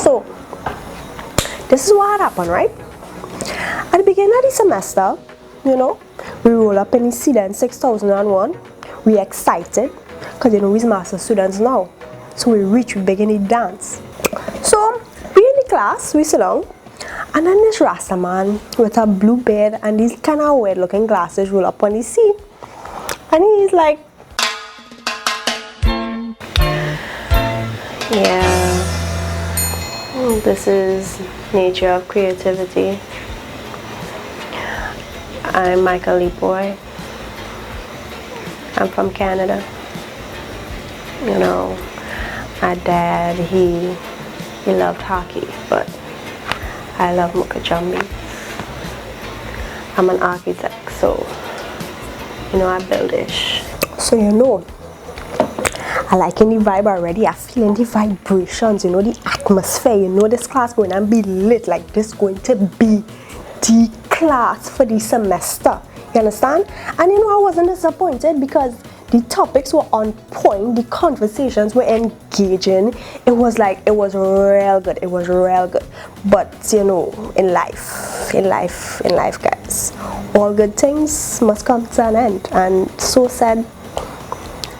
So this is what happened, right? At the beginning of the semester, you know, we roll up in the CDEN 6001. We excited because you know we're master students now. So we begin to dance. So we in the class, we sit down, and then this Rasta man with a blue beard and these kind of weird looking glasses roll up on the seat. And he's like, yeah, this is nature of creativity. I'm Michael Lee Poy. I'm from Canada. You know, my dad, he loved hockey, but I love mukachambi. I'm an architect, so you know I build ish. So you know, I liking the vibe already. I feeling the vibrations, you know, the atmosphere. You know this class going to be lit, like this going to be the class for the semester. You understand? And you know I wasn't disappointed because the topics were on point, the conversations were engaging. It was real good. It was real good. But you know, in life, guys, all good things must come to an end. And so said,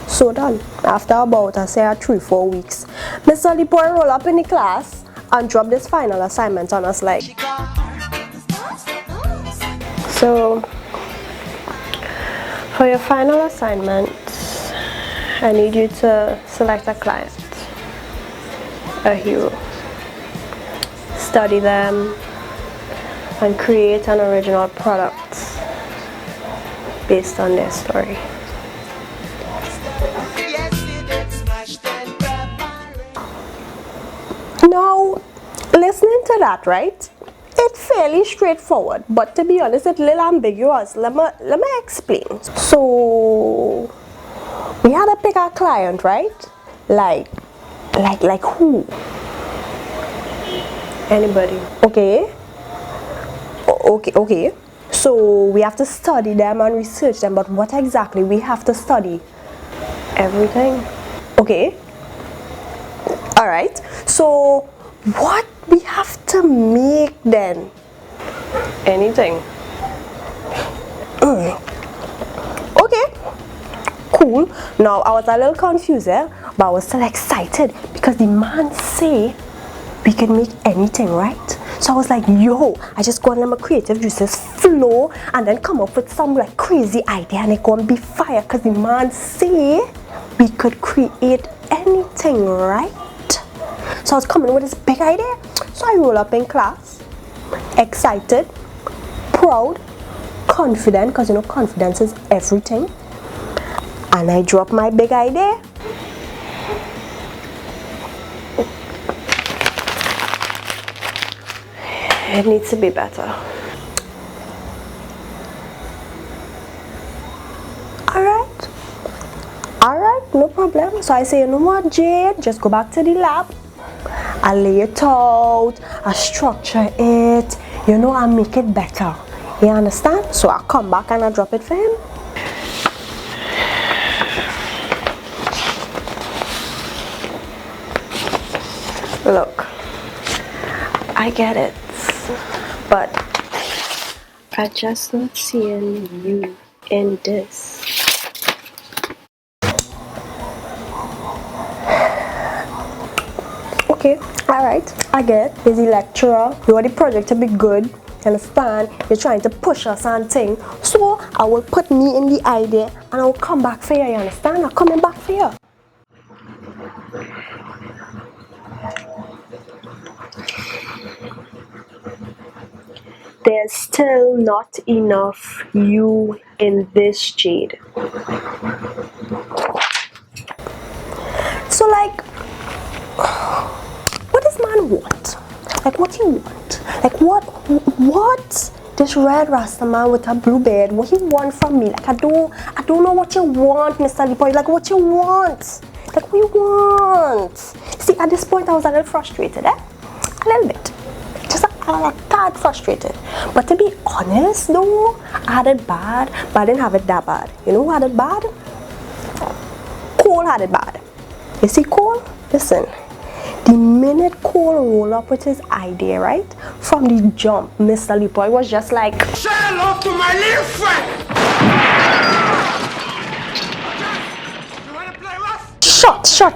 so done. After about, I say, 3-4 weeks, Mr. Lee Poy roll up in the class and drop this final assignment on us like. So, for your final assignment, I need you to select a client, a hero, study them, and create an original product based on their story. Now, listening to that, right? It's fairly straightforward, but to be honest, it's a little ambiguous. Let me explain. So we had to pick our client, right? Like who? Anybody? Okay. Okay. So we have to study them and research them, but what exactly we have to study? Everything. Okay. All right. So what we have to make then? Anything. Okay. Cool. Now I was a little confused, but I was still excited because the man say we can make anything, right? So I was like, yo, I just go and let my creative juices flow and then come up with some like crazy idea and it gonna be fire because the man say we could create anything, right? So I was coming with this big idea. So I roll up in class, excited, proud, confident, because you know confidence is everything. And I drop my big idea. It needs to be better. Alright, no problem. So I say, you know what, Jade, just go back to the lab. I lay it out, I structure it, you know, I make it better. You understand? So I come back and I drop it for him. Look, I get it, but I just not seeing you in this. Okay, alright, I get it. He's a lecturer, you want the project to be good, you understand? You're trying to push us on thing. So I will put me in the idea and I will come back for you, you understand? I'm coming back for you. There's still not enough you in this, Jade. So like, what does man want? Like what he want? Like what this red Rasta man with a blue beard, what he want from me? Like I don't know what you want, Mr. Lee Poy. Like what you want? Like what you want? See, at this point I was a little frustrated, A little bit. Just a tad frustrated. But to be honest though, I had it bad, but I didn't have it that bad. You know who had it bad? Cole had it bad. You see Cole? Listen, the minute Cole rolled up with his idea, right? From the jump, Mr. Lepoy was just like, say hello to my little friend. You wanna play rough?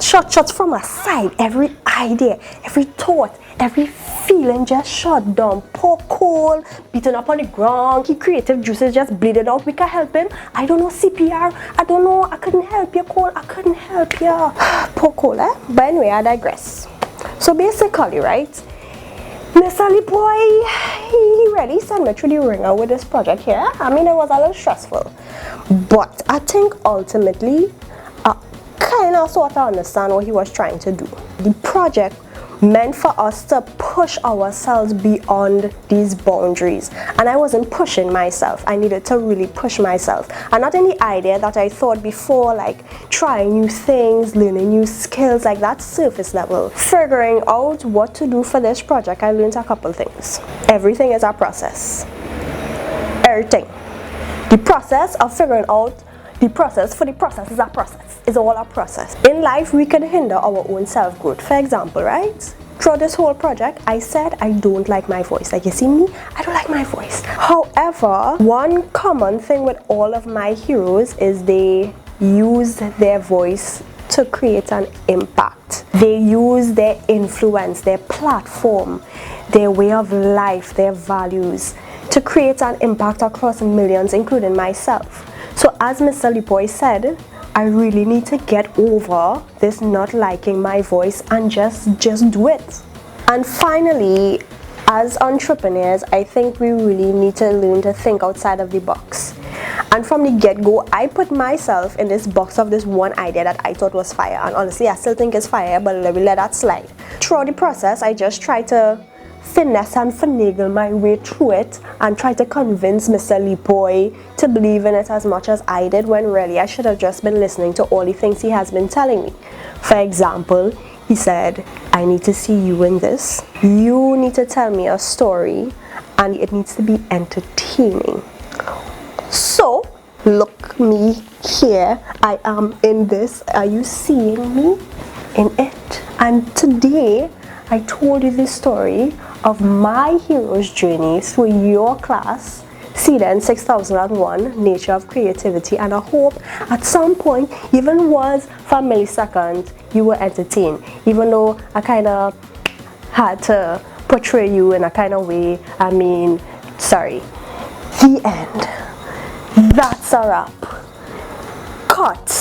Shots from a side. Every idea, every thought, every feeling just shut down. Poor Cole, beaten up on the ground. His creative juices just bleeding out. We can help him. I don't know CPR. I don't know. I couldn't help you, Cole. I couldn't help you. Poor Cole, eh? But anyway, I digress. So basically, right, Mr. Lepoy, he really sent me through the ringer with this project here. I mean, it was a little stressful. But I think ultimately, I kind of sort of understand what he was trying to do. The project meant for us to push ourselves beyond these boundaries, and I wasn't pushing myself. I needed to really push myself, and not any idea that I thought before, like trying new things, learning new skills, like that surface level. Figuring out what to do for this project, I learned a couple things. Everything is a process. Everything. The process of figuring out the process for the process is a process. It's all a process. In life, we can hinder our own self-growth. For example, right? Throughout this whole project, I said I don't like my voice. Like, you see me? I don't like my voice. However, one common thing with all of my heroes is they use their voice to create an impact. They use their influence, their platform, their way of life, their values to create an impact across millions, including myself. So as Mr. Lepoy said, I really need to get over this not liking my voice and just do it. And finally, as entrepreneurs, I think we really need to learn to think outside of the box. And from the get-go, I put myself in this box of this one idea that I thought was fire. And honestly, I still think it's fire, but let me let that slide. Throughout the process, I just try to finesse and finagle my way through it and try to convince Mr. Lepoy to believe in it as much as I did, when really I should have just been listening to all the things he has been telling me. For example, he said, I need to see you in this. You need to tell me a story and it needs to be entertaining. So, look me here. I am in this. Are you seeing me in it? And today, I told you the story of my hero's journey through your class, CDEN 6001, Nature of Creativity, and I hope at some point, even was for a millisecond, you were entertained, even though I kind of had to portray you in a kind of way. I mean, sorry. The end. That's a wrap. Cut.